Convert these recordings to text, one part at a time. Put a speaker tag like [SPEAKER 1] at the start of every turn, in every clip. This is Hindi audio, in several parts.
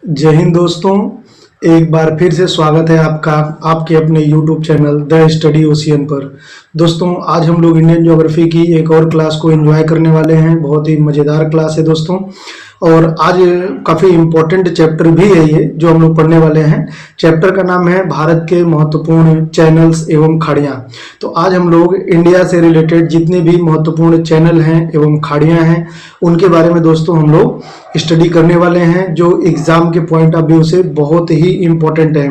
[SPEAKER 1] जय हिंद दोस्तों। एक बार फिर से स्वागत है आपका आपके अपने YouTube channel the study ocean पर। दोस्तों आज हम लोग इंडियन ज्योग्राफी की एक और क्लास को एंजॉय करने वाले हैं। बहुत ही मज़ेदार क्लास है दोस्तों, और आज काफ़ी इम्पोर्टेंट चैप्टर भी है ये जो हम लोग पढ़ने वाले हैं। चैप्टर का नाम है भारत के महत्वपूर्ण चैनल्स एवं खाड़ियाँ। तो आज हम लोग इंडिया से रिलेटेड जितने भी महत्वपूर्ण चैनल हैं एवं खाड़ियाँ हैं उनके बारे में दोस्तों हम लोग स्टडी करने वाले हैं, जो एग्जाम के पॉइंट ऑफ व्यू से बहुत ही इम्पोर्टेंट है।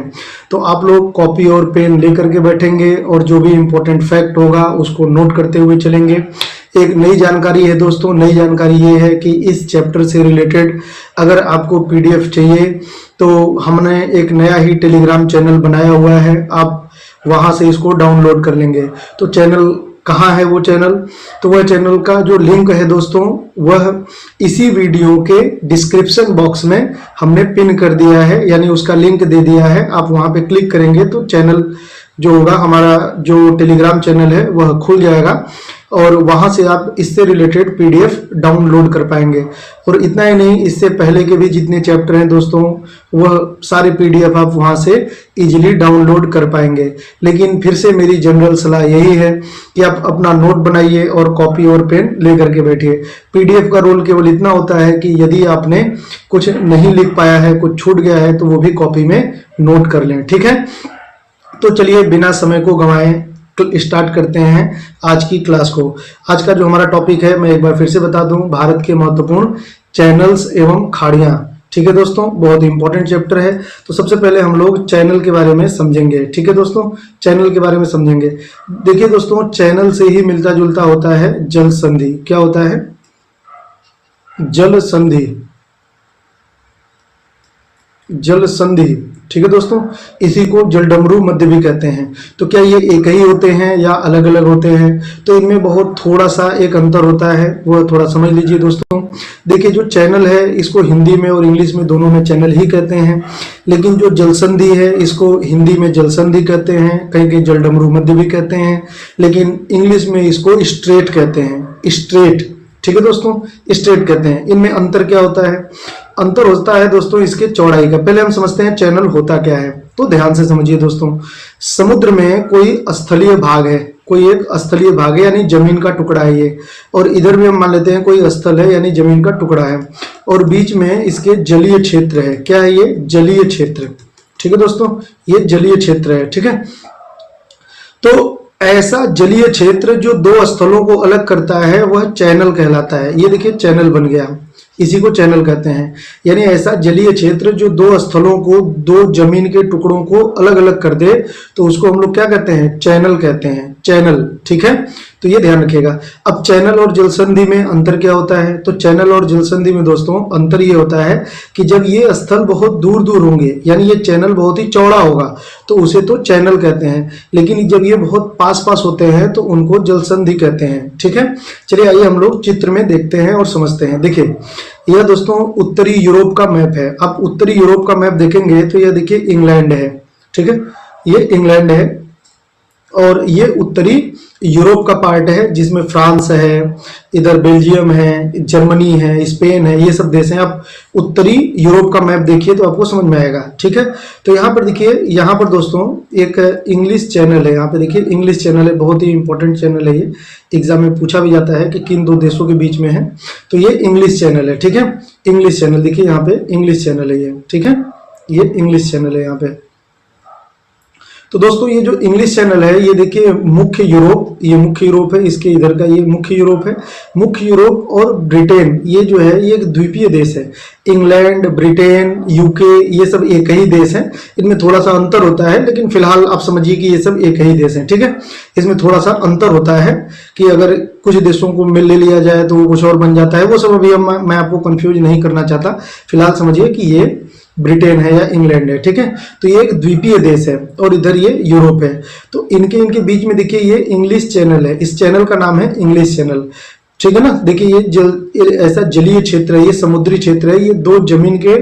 [SPEAKER 1] तो आप लोग कॉपी और पेन लेकर के बैठेंगे और जो भी इम्पोर्टेंट फैक्ट होगा उसको नोट करते हुए चलेंगे। एक नई जानकारी है दोस्तों, नई जानकारी ये है कि इस चैप्टर से रिलेटेड अगर आपको पीडीएफ चाहिए तो हमने एक नया ही टेलीग्राम चैनल बनाया हुआ है, आप वहां से इसको डाउनलोड कर लेंगे। तो चैनल कहाँ है वो चैनल? तो वह चैनल का जो लिंक है दोस्तों वह इसी वीडियो के डिस्क्रिप्शन बॉक्स में हमने पिन कर दिया है, यानी उसका लिंक दे दिया है। आप वहां पे क्लिक करेंगे तो चैनल जो होगा, हमारा जो टेलीग्राम चैनल है वह खुल जाएगा और वहां से आप इससे रिलेटेड पीडीएफ डाउनलोड कर पाएंगे। और इतना ही नहीं, इससे पहले के भी जितने चैप्टर हैं दोस्तों वह सारे पीडीएफ आप वहां से इजीली डाउनलोड कर पाएंगे। लेकिन फिर से मेरी जनरल सलाह यही है कि आप अपना नोट बनाइए और कॉपी और पेन लेकर के बैठिए। पीडीएफ का रोल केवल इतना होता है कि यदि आपने कुछ नहीं लिख पाया है, कुछ छूट गया है, तो वो भी कॉपी में नोट कर लें, ठीक है। तो चलिए बिना समय को गंवाए स्टार्ट करते हैं आज की क्लास को। आज का जो हमारा टॉपिक है मैं एक बार फिर से बता दूं, भारत के महत्वपूर्ण चैनल्स एवं खाड़ियां। ठीक है दोस्तों, बहुत इंपॉर्टेंट चैप्टर है। तो सबसे पहले हम लोग चैनल के बारे में समझेंगे। ठीक है दोस्तों, चैनल के बारे में समझेंगे। देखिए दोस्तों, चैनल से ही मिलता जुलता होता है जल संधि। क्या होता है? जल संधि, जल संधि। ठीक है दोस्तों, इसी को जलडमरू मध्य भी कहते हैं। तो क्या ये एक ही होते हैं या अलग अलग होते हैं? तो इनमें बहुत थोड़ा सा एक अंतर होता है, वो थोड़ा समझ लीजिए दोस्तों। देखिए जो चैनल है इसको हिंदी में और इंग्लिश में दोनों में चैनल ही कहते हैं, लेकिन जो जलसंधि है इसको हिंदी में जलसंधि कहते हैं, कहीं कहीं जलडमरू मध्य भी कहते हैं, लेकिन इंग्लिश में इसको स्ट्रेट कहते हैं। स्ट्रेट, ठीक है दोस्तों, स्ट्रेट कहते हैं। इनमें अंतर क्या होता है? अंतर होता है दोस्तों इसके चौड़ाई का। पहले हम समझते हैं चैनल होता क्या है। तो ध्यान से समझिए दोस्तों, समुद्र में कोई स्थलीय भाग है, कोई एक स्थलीय भाग है यानी जमीन का टुकड़ा है ये, और इधर भी हम मान लेते हैं कोई स्थल है यानी जमीन का टुकड़ा है, और बीच में इसके जलीय क्षेत्र है। क्या है ये? जलीय क्षेत्र। ठीक है दोस्तों, ये जलीय क्षेत्र है। ठीक है, तो ऐसा जलीय क्षेत्र जो दो स्थलों को अलग करता है वह चैनल कहलाता है। ये देखिए चैनल बन गया, इसी को चैनल कहते हैं। यानी ऐसा जलीय क्षेत्र जो दो स्थलों को, दो जमीन के टुकड़ों को अलग अलग कर दे, तो उसको हम लोग क्या कहते हैं? चैनल कहते हैं, चैनल। ठीक है, तो ये ध्यान रखिएगा। अब चैनल और जलसंधि में अंतर क्या होता है? तो चैनल और जलसंधि में दोस्तों अंतर ये होता है कि जब ये स्थल बहुत दूर दूर होंगे, यानी ये चैनल बहुत ही चौड़ा होगा, तो उसे तो चैनल कहते हैं, लेकिन जब ये बहुत पास पास होते हैं तो उनको जलसंधि कहते हैं। ठीक है, चलिए आइए हम लोग चित्र में देखते हैं और समझते हैं। देखिए यह दोस्तों उत्तरी यूरोप का मैप है। आप उत्तरी यूरोप का मैप देखेंगे तो यह देखिए इंग्लैंड है। ठीक है, ये इंग्लैंड है और ये उत्तरी यूरोप का पार्ट है, जिसमें फ्रांस है, इधर बेल्जियम है, जर्मनी है, स्पेन है, ये सब देश हैं। आप उत्तरी यूरोप का मैप देखिए तो आपको समझ में आएगा। ठीक है, तो यहाँ पर देखिए, यहाँ पर दोस्तों एक इंग्लिश चैनल है। यहाँ पे देखिए इंग्लिश चैनल है, बहुत ही इंपॉर्टेंट चैनल है ये। एग्जाम में पूछा भी जाता है कि किन दो देशों के बीच में है, तो ये इंग्लिश चैनल है। ठीक है, इंग्लिश चैनल देखिए, यहाँ पे इंग्लिश चैनल है ये। ठीक है, ये इंग्लिश चैनल है यहाँ पे। तो दोस्तों ये जो इंग्लिश चैनल है ये देखिए मुख्य यूरोप, ये मुख्य यूरोप है, इसके इधर का ये मुख्य यूरोप है। मुख्य यूरोप और ब्रिटेन ये जो है ये एक द्वीपीय देश है। इंग्लैंड, ब्रिटेन, यूके ये सब एक ही देश है। इनमें थोड़ा सा अंतर होता है, लेकिन फिलहाल आप समझिए कि ये सब एक ही देश है। ठीक है, इसमें थोड़ा सा अंतर होता है कि अगर कुछ देशों को मिल ले लिया जाए तो वो कुछ और बन जाता है। वो सब अभी मैं आपको कंफ्यूज नहीं करना चाहता। फिलहाल समझिए कि ये ब्रिटेन है या इंग्लैंड है। ठीक है, तो ये एक द्वीपीय देश है और इधर ये यूरोप है। तो इनके बीच में देखिए ये इंग्लिश चैनल है। इस चैनल का नाम है इंग्लिश चैनल। ठीक है ना, देखिए ये ऐसा जलीय क्षेत्र है, ये समुद्री क्षेत्र है, ये दो जमीन के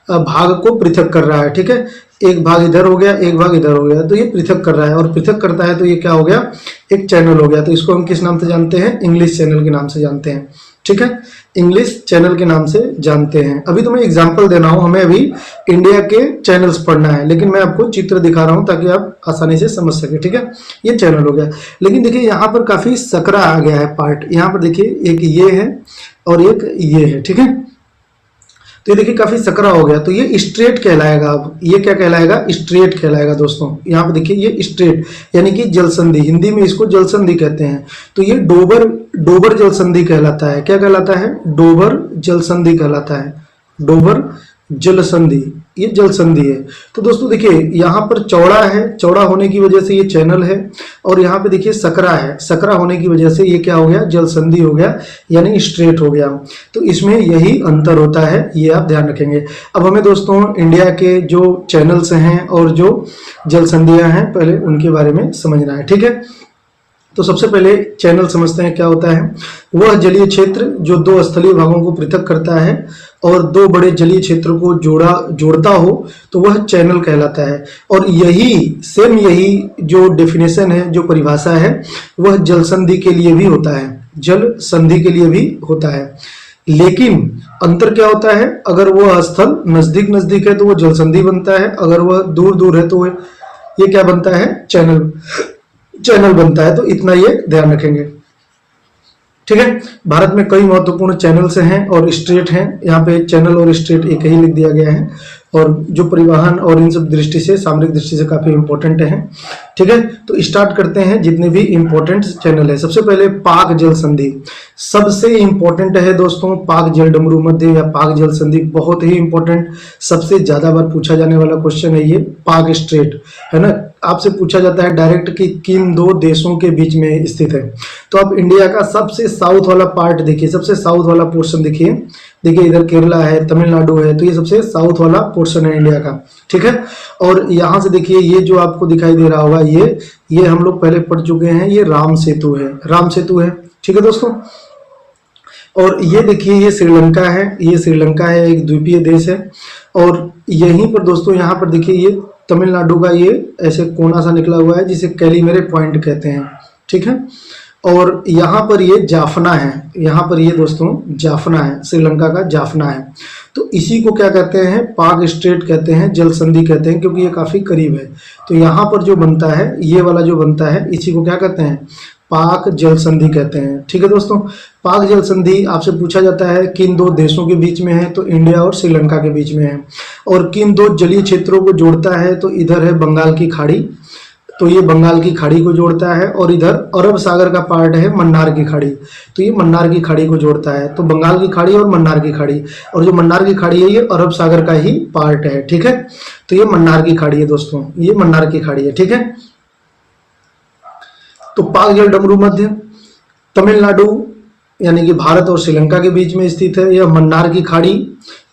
[SPEAKER 1] भाग को पृथक कर रहा है। ठीक है, एक भाग इधर हो गया, एक भाग इधर हो गया, तो ये पृथक कर रहा है, और पृथक करता है तो ये क्या हो गया? एक चैनल हो गया। तो इसको हम किस नाम से जानते हैं? इंग्लिश चैनल के नाम से जानते हैं। ठीक है, इंग्लिश चैनल के नाम से जानते हैं। अभी तो मैं एग्जांपल दे रहा हूं, हमें अभी इंडिया के चैनल्स पढ़ना है, लेकिन मैं आपको चित्र दिखा रहा हूं ताकि आप आसानी से समझ सके। ठीक है, ये चैनल हो गया। लेकिन देखिए यहाँ पर काफी सकरा आ गया है पार्ट। यहाँ पर देखिए एक ये है और एक ये है। ठीक है, तो ये देखिए काफी सकरा हो गया, तो ये स्ट्रेट कहलाएगा। अब ये क्या कहलाएगा? स्ट्रेट कहलाएगा दोस्तों। यहाँ पे देखिए ये स्ट्रेट यानी कि जलसंधि, हिंदी में इसको जलसंधि कहते हैं। तो ये डोबर जलसंधि कहलाता है। क्या कहलाता है? डोबर जलसंधि कहलाता है। डोबर जलसंधि, ये जलसंधि है। तो दोस्तों देखिए यहाँ पर चौड़ा है, चौड़ा होने की वजह से ये चैनल है, और यहाँ पे देखिए सकरा है, सकरा होने की वजह से ये क्या हो गया? जलसंधि हो गया, यानी स्ट्रेट हो गया। तो इसमें यही अंतर होता है, ये आप ध्यान रखेंगे। अब हमें दोस्तों इंडिया के जो चैनल्स हैं और जो जलसंधियां हैं, पहले उनके बारे में समझना है। ठीक है, तो सबसे पहले चैनल समझते हैं क्या होता है। वह जलीय क्षेत्र जो दो स्थलीय भागों को पृथक करता है और दो बड़े जलीय क्षेत्र को जोड़ता हो, तो वह चैनल कहलाता है। और यही जो डेफिनेशन है, जो परिभाषा है, वह जल संधि के लिए भी होता है, जल संधि के लिए भी होता है। लेकिन अंतर क्या होता है? अगर वह स्थल नजदीक नजदीक है तो वह जल संधि बनता है, अगर वह दूर दूर है तो ये क्या बनता है? चैनल बनता है। तो इतना ये ध्यान रखेंगे। ठीक है, भारत में कई महत्वपूर्ण चैनल्स हैं और स्ट्रेट हैं। यहाँ पे चैनल और स्ट्रेट एक ही लिख दिया गया है, और जो परिवहन और इन सब दृष्टि से, सामरिक दृष्टि से काफी इंपॉर्टेंट है। ठीक है, तो स्टार्ट करते हैं जितने भी इंपॉर्टेंट चैनल है। सबसे पहले पाक जल संधि सबसे इंपॉर्टेंट है दोस्तों। पाक जल डमरू मध्य या पाक जल संधि बहुत ही इंपॉर्टेंट, सबसे ज्यादा बार पूछा जाने वाला क्वेश्चन है ये। पाक स्ट्रेट है ना, आपसे पूछा जाता है डायरेक्ट कि किन दो देशों के बीच में स्थित है। तो आप इंडिया का सबसे साउथ वाला पार्ट देखिए, सबसे साउथ वाला पोर्शन देखिए। देखिए इधर केरला है, तमिलनाडु है, तो ये सबसे साउथ वाला पोर्शन है इंडिया का। ठीक है, और यहाँ से देखिए ये जो आपको दिखाई दे रहा होगा, ये हम लोग पहले पढ़ चुके हैं, ये राम सेतु है, राम सेतु है। ठीक है दोस्तों, और ये देखिए ये श्रीलंका है, ये श्रीलंका है, एक द्वीपीय देश है। और यहीं पर दोस्तों, यहाँ पर देखिए ये तमिलनाडु का ये ऐसे कोना सा निकला हुआ है जिसे कैलीमेरे पॉइंट कहते हैं। ठीक है, और यहाँ पर ये जाफना है, यहाँ पर ये दोस्तों जाफना है, श्रीलंका का जाफना है। तो इसी को क्या कहते हैं? पाक स्ट्रेट कहते हैं, जल संधि कहते हैं, क्योंकि ये काफी करीब है। तो यहाँ पर जो बनता है, ये वाला जो बनता है, इसी को क्या कहते हैं? पाक जल संधि कहते हैं। ठीक है दोस्तों, पाक जल संधि आपसे पूछा जाता है किन दो देशों के बीच में है, तो इंडिया और श्रीलंका के बीच में है। और किन दो जलीय क्षेत्रों को जोड़ता है, तो इधर है बंगाल की खाड़ी, तो ये बंगाल की खाड़ी को जोड़ता है, और इधर अरब सागर का पार्ट है मन्नार की खाड़ी, तो ये मन्नार की खाड़ी को जोड़ता है। तो बंगाल की खाड़ी और मन्नार की खाड़ी, और जो मन्नार की खाड़ी है ये अरब सागर का ही पार्ट है। ठीक है, तो ये मन्नार की खाड़ी है दोस्तों, ये मन्नार की खाड़ी है। ठीक है, तो पाक जल डमरू मध्य तमिलनाडु यानी कि भारत और श्रीलंका के बीच में स्थित है। यह मन्नार की खाड़ी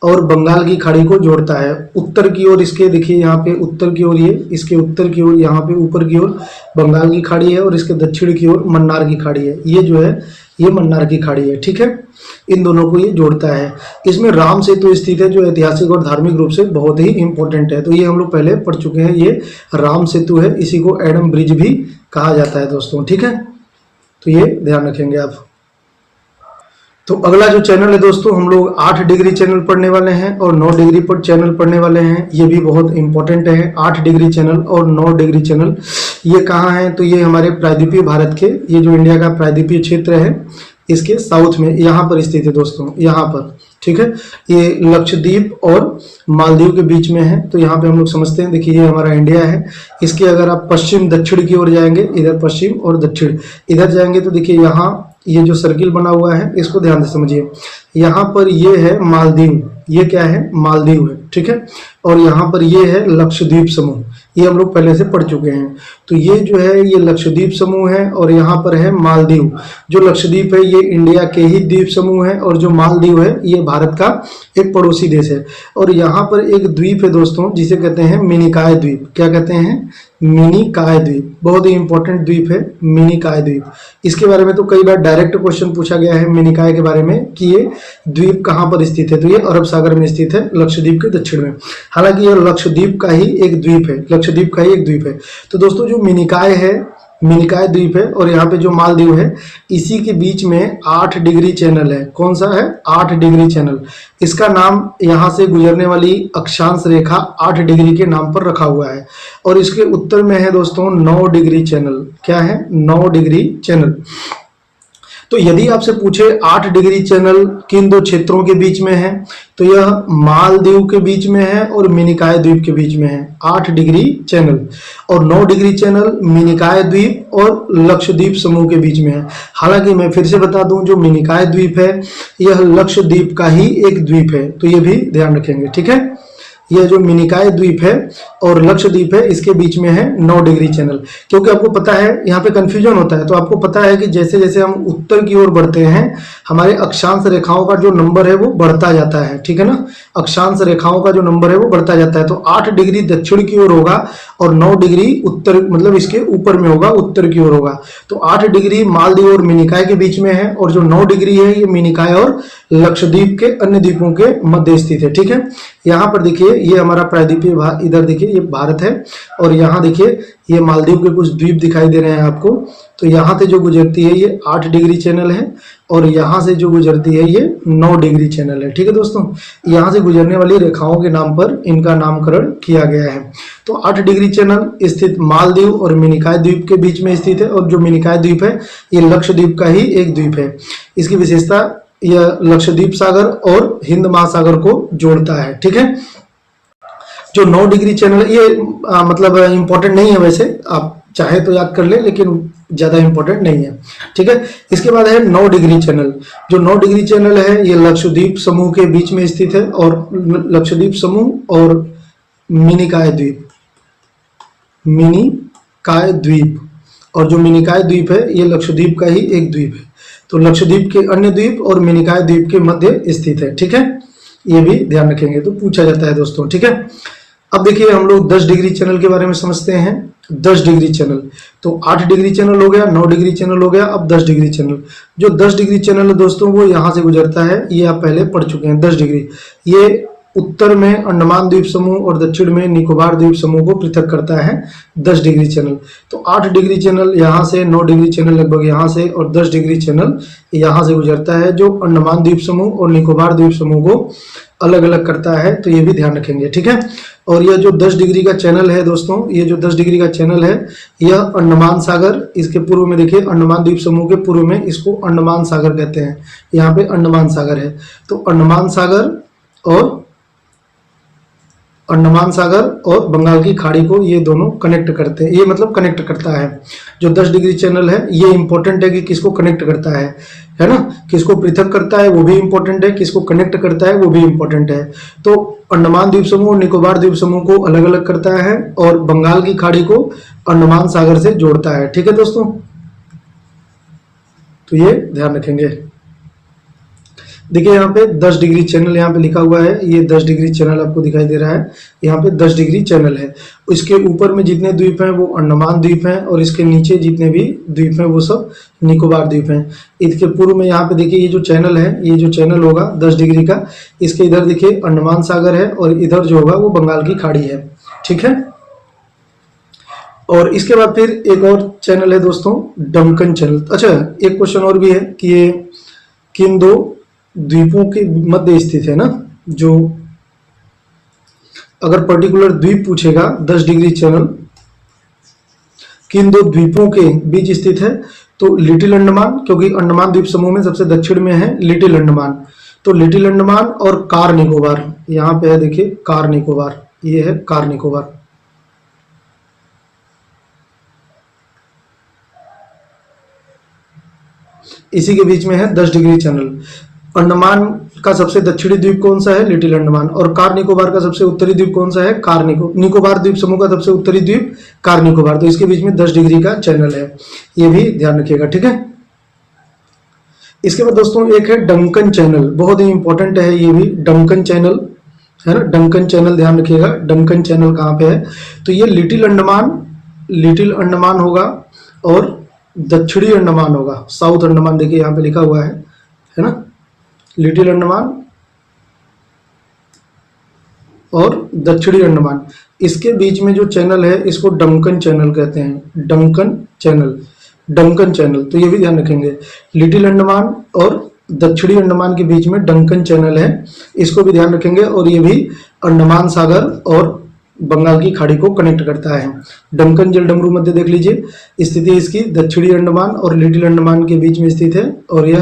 [SPEAKER 1] और बंगाल की खाड़ी को जोड़ता है। उत्तर की ओर इसके देखिए यहाँ पे उत्तर की ओर, ये इसके उत्तर की ओर यहाँ पे ऊपर की ओर बंगाल की खाड़ी है, और इसके दक्षिण की ओर मन्नार की खाड़ी है। ये जो है ये मन्नार की खाड़ी है। ठीक है, इन दोनों को ये जोड़ता है। इसमें राम सेतु स्थित है, जो ऐतिहासिक और धार्मिक रूप से बहुत ही इंपॉर्टेंट है। तो ये हम लोग पहले पढ़ चुके हैं, ये राम सेतु है, इसी को एडम ब्रिज भी कहा जाता है दोस्तों। ठीक है, तो ये ध्यान रखेंगे आप। तो अगला जो चैनल है दोस्तों, हम लोग 8 डिग्री चैनल पढ़ने वाले हैं और 9 डिग्री पर चैनल पढ़ने वाले हैं। ये भी बहुत इंपॉर्टेंट है, 8 डिग्री चैनल और 9 डिग्री चैनल। ये कहाँ हैं? तो ये हमारे प्रायद्वीपीय भारत के, ये जो इंडिया का प्रायद्वीपीय क्षेत्र है, इसके साउथ में यहाँ पर स्थित है दोस्तों, यहाँ पर। ठीक है, ये लक्षद्वीप और मालदीव के बीच में है। तो यहाँ पे हम लोग समझते हैं, देखिए ये हमारा इंडिया है। इसके अगर आप पश्चिम दक्षिण की ओर जाएंगे, इधर पश्चिम और दक्षिण इधर जाएंगे, तो देखिए यहाँ ये जो सर्किल बना हुआ है, इसको ध्यान से समझिए। यहाँ पर ये है मालदीव, ये क्या है? मालदीव है। ठीक है, और यहाँ पर ये है लक्षद्वीप समूह, ये हम लोग पहले से पढ़ चुके हैं। तो ये जो है ये लक्षद्वीप समूह है, और यहाँ पर है मालदीव। जो लक्षद्वीप है ये इंडिया के ही द्वीप समूह है, और जो मालदीव है ये भारत का एक पड़ोसी देश है। और यहाँ पर एक द्वीप है दोस्तों, जिसे कहते हैं मिनिकॉय द्वीप। क्या कहते हैं? मिनिकॉय द्वीप। बहुत ही इंपॉर्टेंट द्वीप है मिनिकॉय द्वीप। इसके बारे में तो कई बार डायरेक्ट क्वेश्चन पूछा गया है मिनिकॉय के बारे में, कि ये द्वीप कहाँ पर स्थित है। तो ये अरब सागर में स्थित है, लक्षद्वीप के दक्षिण में। हालांकि ये लक्षद्वीप का ही एक द्वीप है, लक्षद्वीप का ही एक द्वीप है। तो दोस्तों जो मिनिकॉय है मिनिकॉय द्वीप है, और यहाँ पे जो मालदीव है इसी के बीच में 8 डिग्री चैनल है। कौन सा है? 8 डिग्री चैनल। इसका नाम यहाँ से गुजरने वाली अक्षांश रेखा 8 डिग्री के नाम पर रखा हुआ है। और इसके उत्तर में है दोस्तों 9 डिग्री चैनल। क्या है? 9 डिग्री चैनल। तो यदि आपसे पूछे 8 डिग्री चैनल किन दो क्षेत्रों के बीच में है, तो यह मालदीव के बीच में है और मिनिकॉय द्वीप के बीच में है 8 डिग्री चैनल। और 9 डिग्री चैनल मिनिकॉय द्वीप और लक्षद्वीप समूह के बीच में है। हालांकि मैं फिर से बता दूं, जो मिनिकॉय द्वीप है यह लक्षद्वीप का ही एक द्वीप है, तो ये भी ध्यान रखेंगे। ठीक है, यह जो मिनिकॉय द्वीप है और लक्षद्वीप है इसके बीच में है 9 डिग्री चैनल। क्योंकि आपको पता है यहाँ पे कंफ्यूजन होता है, तो आपको पता है कि जैसे जैसे हम उत्तर की ओर बढ़ते हैं हमारे अक्षांश रेखाओं का जो नंबर है वो बढ़ता जाता है। ठीक है ना, अक्षांश रेखाओं का जो नंबर है वो बढ़ता जाता है। तो 8 डिग्री दक्षिण की ओर होगा और 9 डिग्री उत्तर, मतलब इसके ऊपर में होगा, उत्तर की ओर होगा। तो 8 डिग्री मालदीव और मिनिकॉय के बीच में है, और जो 9 डिग्री है ये मिनिकॉय और लक्षद्वीप के अन्य द्वीपों के मध्य स्थित है। ठीक है, यहाँ पर देखिए ये हमारा प्रायद्वीपीय, इधर देखिए ये भारत है, और यहाँ देखिए ये मालदीव के कुछ द्वीप दिखाई दे रहे हैं आपको। तो यहाँ से जो गुजरती है ये 8 डिग्री चैनल है, और यहाँ से जो गुजरती है ये 9 डिग्री चैनल है। ठीक है दोस्तों, यहाँ से गुजरने वाली रेखाओं के नाम पर इनका नामकरण किया गया है। तो 8 डिग्री चैनल स्थित मालदीव और मिनिकॉय द्वीप के बीच में स्थित है, और जो मिनिकॉय द्वीप है ये लक्षद्वीप का ही एक द्वीप है। इसकी विशेषता यह लक्षद्वीप सागर और हिंद महासागर को जोड़ता है। ठीक है, जो 9 डिग्री चैनल ये मतलब इंपॉर्टेंट नहीं है, वैसे आप चाहे तो याद कर ले, लेकिन ज्यादा इंपॉर्टेंट नहीं है। ठीक है, इसके बाद है 9 डिग्री चैनल। जो 9 डिग्री चैनल है ये लक्षद्वीप समूह के बीच में स्थित है, और लक्षद्वीप समूह और मिनिकॉय द्वीप, मिनिकॉय द्वीप, और जो मिनिकॉय द्वीप है ये लक्षद्वीप का ही एक द्वीप है। तो लक्षद्वीप के अन्य द्वीप और मिनिकॉय द्वीप के मध्य स्थित है। ठीक है, ये भी ध्यान रखेंगे, तो पूछा जाता है दोस्तों। ठीक है, अब देखिए हम लोग 10 डिग्री चैनल के बारे में समझते हैं। 10 डिग्री चैनल, तो 8 डिग्री चैनल हो गया, 9 डिग्री चैनल हो गया, अब 10 डिग्री चैनल। जो 10 डिग्री चैनल है दोस्तों वो यहाँ से गुजरता है, ये आप पहले पढ़ चुके हैं। 10 डिग्री ये उत्तर में अंडमान द्वीप समूह और दक्षिण में निकोबार द्वीप समूह को पृथक करता है 10 डिग्री चैनल। तो 8 डिग्री चैनल यहाँ से, 9 डिग्री चैनल लगभग यहाँ से, और 10 डिग्री चैनल यहाँ से गुजरता है, जो अंडमान द्वीप समूह और निकोबार द्वीप समूह को अलग अलग करता है। तो ये भी ध्यान रखेंगे। ठीक है, और यह जो 10 डिग्री का चैनल है दोस्तों, ये जो 10 डिग्री का चैनल है यह अंडमान सागर, इसके पूर्व में देखिए अंडमान द्वीप समूह के पूर्व में इसको अंडमान सागर कहते हैं। यहाँ पे अंडमान सागर है, तो अंडमान सागर और बंगाल की खाड़ी को ये दोनों कनेक्ट करते हैं, ये मतलब कनेक्ट करता है। जो 10 डिग्री चैनल है ये इंपॉर्टेंट है कि किसको कनेक्ट करता है ना, किसको पृथक करता है वो भी इंपॉर्टेंट है, किसको कनेक्ट करता है वो भी इंपॉर्टेंट है। तो अंडमान द्वीप समूह और निकोबार द्वीप समूह को अलग अलग करता है, और बंगाल की खाड़ी को अंडमान सागर से जोड़ता है। ठीक है दोस्तों, तो ये ध्यान रखेंगे। देखिए यहाँ पे 10 डिग्री चैनल यहाँ पे लिखा हुआ है, ये 10 डिग्री चैनल आपको दिखाई दे रहा है, यहाँ पे 10 डिग्री चैनल है। इसके ऊपर में जितने द्वीप हैं वो अंडमान द्वीप हैं, और इसके नीचे जितने भी द्वीप हैं वो सब निकोबार द्वीप हैं। इसके पूर्व में यहाँ पे देखिए ये जो चैनल है, ये जो चैनल होगा 10 डिग्री का, इसके इधर देखिए अंडमान सागर है, और इधर जो होगा वो बंगाल की खाड़ी है। ठीक है, और इसके बाद फिर एक और चैनल है दोस्तों डंकन चैनल। अच्छा, एक क्वेश्चन और भी है कि ये किन दो द्वीपों के मध्य स्थित है ना, जो अगर पर्टिकुलर द्वीप पूछेगा 10 डिग्री चैनल किन दो द्वीपों के बीच स्थित है, तो लिटिल अंडमान, क्योंकि अंडमान द्वीप समूह में सबसे दक्षिण में है लिटिल अंडमान, तो लिटिल अंडमान और कार निकोबार, यहाँ पे है देखिए कार निकोबार, ये है कार निकोबार। इसी के बीच में है 10 डिग्री चैनल। अंडमान का सबसे दक्षिणी द्वीप कौन सा है? लिटिल अंडमान। और कार निकोबार का सबसे उत्तरी द्वीप कौन सा है? निकोबार द्वीप समूह का सबसे उत्तरी द्वीप कार निकोबार। तो इसके बीच में 10 डिग्री का चैनल है, ये भी ध्यान रखिएगा। ठीक है, इसके बाद दोस्तों एक है डंकन चैनल, बहुत ही इंपॉर्टेंट है ये भी, डंकन चैनल है ना, डंकन चैनल ध्यान रखिएगा। डंकन चैनल कहाँ पे है? तो ये लिटिल अंडमान होगा और दक्षिणी अंडमान होगा, साउथ अंडमान देखिए यहाँ पे लिखा हुआ है ना, लिटिल अंडमान और दक्षिणी अंडमान, इसके बीच में जो चैनल है इसको डंकन चैनल कहते हैं, डंकन चैनल, डंकन चैनल। तो ये भी ध्यान रखेंगे, लिटिल अंडमान और दक्षिणी अंडमान के बीच में डंकन चैनल है, इसको भी ध्यान रखेंगे। और ये भी अंडमान सागर और बंगाल की खाड़ी को कनेक्ट करता है। डंकन जलडमरू मध्य देख लीजिए, स्थिति इसकी दक्षिणी अंडमान और लिटिल अंडमान के बीच में स्थित है और यह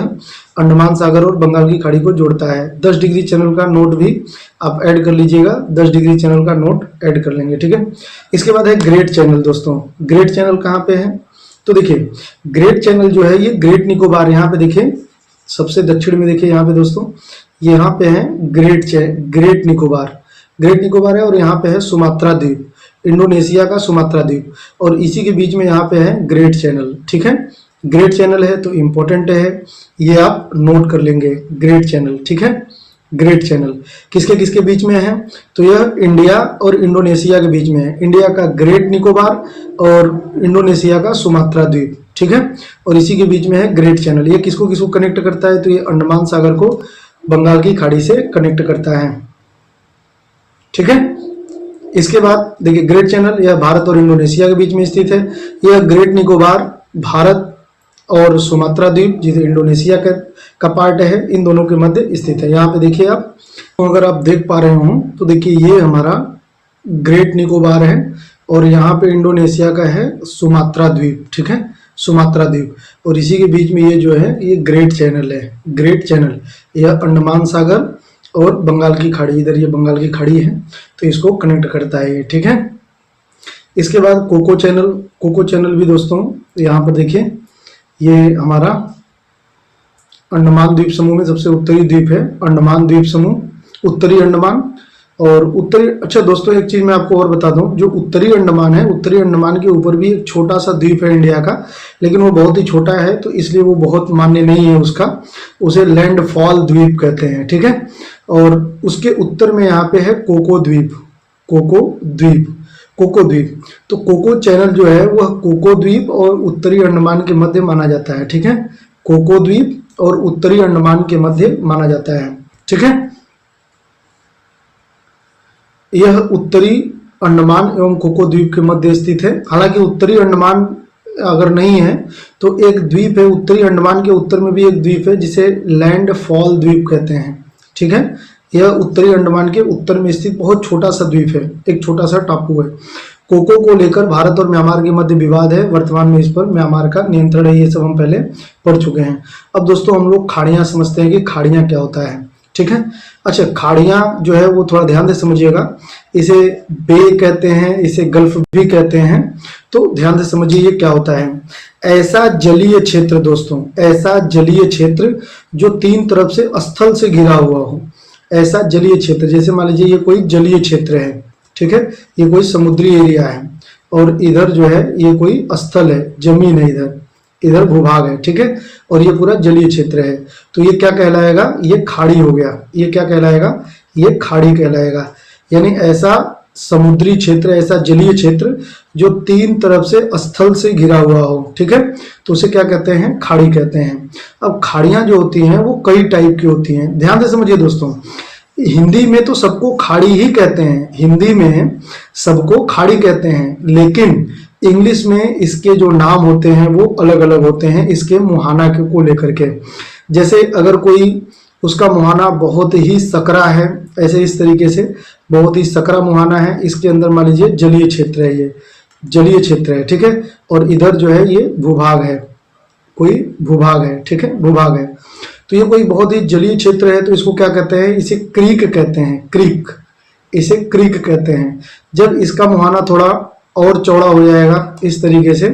[SPEAKER 1] अंडमान सागर और बंगाल की खाड़ी को जोड़ता है। 10 डिग्री चैनल का नोट भी आप ऐड कर लीजिएगा, 10 डिग्री चैनल का नोट ऐड कर लेंगे, ठीक है। इसके बाद है ग्रेट चैनल। दोस्तों ग्रेट चैनल कहाँ पे है, तो देखिए ग्रेट चैनल जो है ये ग्रेट निकोबार, यहाँ पे देखिए सबसे दक्षिण में देखिए यहाँ पे दोस्तों, यहाँ पे है ग्रेट निकोबार, ग्रेट निकोबार है और यहाँ पे है सुमात्रा द्वीप, इंडोनेशिया का सुमात्रा द्वीप, और इसी के बीच में यहाँ पे है ग्रेट चैनल, ठीक है। ग्रेट चैनल है तो इम्पोर्टेंट है, ये आप नोट कर लेंगे, ग्रेट चैनल, ठीक है। ग्रेट चैनल किसके किसके बीच में है, तो यह इंडिया और इंडोनेशिया के बीच में है, इंडिया का ग्रेट निकोबार और इंडोनेशिया का सुमात्रा द्वीप, ठीक है। और इसी के बीच में है ग्रेट चैनल। ये किसको किसको कनेक्ट करता है, तो ये अंडमान सागर को बंगाल की खाड़ी से कनेक्ट करता है, ठीक है। इसके बाद देखिए ग्रेट चैनल यह भारत और इंडोनेशिया के बीच में स्थित है। यह ग्रेट निकोबार भारत और सुमात्रा द्वीप जिसे इंडोनेशिया का पार्ट है, इन दोनों के मध्य स्थित है। यहाँ पे देखिए आप, तो अगर आप देख पा रहे हो तो देखिए ये हमारा ग्रेट निकोबार है और यहाँ पे इंडोनेशिया का है सुमात्रा द्वीप, ठीक है, सुमात्रा द्वीप, और इसी के बीच में ये जो है ये ग्रेट चैनल है, ग्रेट चैनल। यह अंडमान सागर और बंगाल की खाड़ी, इधर ये बंगाल की खाड़ी है तो इसको कनेक्ट करता है ये, ठीक है। इसके बाद कोको चैनल, कोको चैनल भी दोस्तों यहाँ पर देखिए ये हमारा अंडमान द्वीप समूह में सबसे उत्तरी द्वीप है, अंडमान द्वीप समूह, उत्तरी अंडमान और उत्तरी। अच्छा दोस्तों एक चीज मैं आपको और बता दूं, जो उत्तरी अंडमान है, उत्तरी अंडमान के ऊपर भी एक छोटा सा द्वीप है इंडिया का, लेकिन वो बहुत ही छोटा है तो इसलिए वो बहुत मान्य नहीं है उसका, उसे लैंडफॉल द्वीप कहते हैं, ठीक है। और उसके उत्तर में यहाँ पे है कोको द्वीप, कोको द्वीप, कोको द्वीप। तो कोको चैनल जो है वह कोको द्वीप और उत्तरी अंडमान के मध्य माना जाता है, ठीक है, कोको द्वीप और उत्तरी अंडमान के मध्य माना जाता है, ठीक है। यह उत्तरी अंडमान एवं कोको द्वीप के मध्य स्थित है। हालांकि उत्तरी अंडमान अगर नहीं है तो एक द्वीप है उत्तरी अंडमान के उत्तर में भी एक द्वीप है जिसे लैंडफॉल द्वीप कहते हैं, ठीक है। यह उत्तरी अंडमान के उत्तर में स्थित बहुत छोटा सा द्वीप है, एक छोटा सा टापू है। कोको को लेकर भारत और म्यांमार के मध्य विवाद है, वर्तमान में इस पर म्यांमार का नियंत्रण है, ये सब हम पहले पढ़ चुके हैं। अब दोस्तों हम लोग खाड़ियां समझते हैं कि खाड़ियां क्या होता है, ठीक है। अच्छा खाड़ियां जो है वो थोड़ा ध्यान से समझिएगा, इसे बे कहते हैं, इसे गल्फ भी कहते हैं, तो ध्यान से समझिए ये क्या होता है। ऐसा जलीय क्षेत्र दोस्तों, ऐसा जलीय क्षेत्र जो तीन तरफ से स्थल से घिरा हुआ हो, ऐसा जलीय क्षेत्र। जैसे मान लीजिए ये कोई जलीय क्षेत्र है, ठीक है, ये कोई समुद्री एरिया है और इधर जो है ये कोई स्थल है, जमीन है, इधर भूभाग है, ठीक है, और ये पूरा जलीय क्षेत्र है, तो ये क्या कहलाएगा, ये खाड़ी हो गया। ये क्या कहलाएगा, ये खाड़ी कहलाएगा। यानी ऐसा समुद्री क्षेत्र, ऐसा जलीय क्षेत्र जो तीन तरफ से स्थल से घिरा हुआ हो, ठीक है, तो उसे क्या कहते हैं, खाड़ी कहते हैं। अब खाड़ियां जो होती हैं वो कई टाइप की होती हैं, ध्यान से समझिए दोस्तों। हिंदी में तो सबको खाड़ी ही कहते हैं, हिंदी में सबको खाड़ी कहते हैं, लेकिन इंग्लिश में इसके जो नाम होते हैं वो अलग अलग होते हैं इसके मुहाना को लेकर के। जैसे अगर कोई उसका मुहाना बहुत ही सकरा है, ऐसे इस तरीके से बहुत ही सकरा मुहाना है, इसके अंदर मान लीजिए जलीय क्षेत्र है, ये जलीय क्षेत्र है, ठीक है, और इधर जो है ये भूभाग है, कोई भूभाग है, ठीक है, भूभाग है। तो ये कोई बहुत ही जलीय क्षेत्र है तो इसको क्या कहते हैं, इसे क्रीक कहते हैं, क्रीक, इसे क्रीक कहते हैं। जब इसका मुहाना थोड़ा और चौड़ा हो जाएगा, इस तरीके से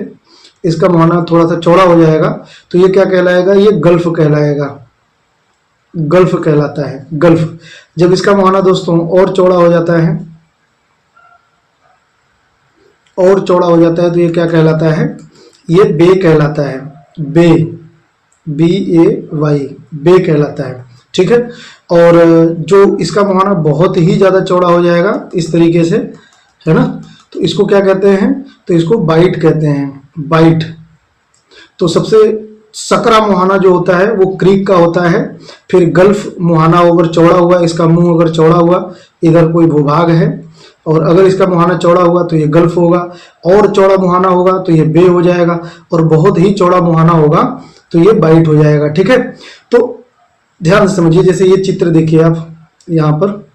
[SPEAKER 1] इसका मुहाना थोड़ा सा चौड़ा हो जाएगा तो ये क्या कहलाएगा, ये गल्फ कहलाएगा, गल्फ कहलाता है, गल्फ। जब इसका मुहाना दोस्तों और चौड़ा हो जाता है, और चौड़ा हो जाता है तो ये क्या कहलाता है, ये बे कहलाता है, बे, BAY, बे कहलाता है, ठीक है। और जो इसका मुहाना बहुत ही ज्यादा चौड़ा हो जाएगा इस तरीके से, है ना, तो इसको क्या कहते हैं, तो इसको बाइट कहते हैं, बाइट। तो सबसे सकरा मुहाना जो होता है वो क्रीक का होता है। फिर गल्फ मुहाना अगर चौड़ा हुआ, इसका मुंह अगर चौड़ा हुआ, इधर कोई भूभाग है, और अगर इसका मुहाना चौड़ा हुआ तो ये गल्फ होगा, और चौड़ा मुहाना होगा तो ये बे हो जाएगा, और बहुत ही चौड़ा मुहाना होगा तो ये बाइट हो जाएगा। ठीक है, तो ध्यान से समझिए। जैसे ये चित्र देखिए आप यहाँ पर,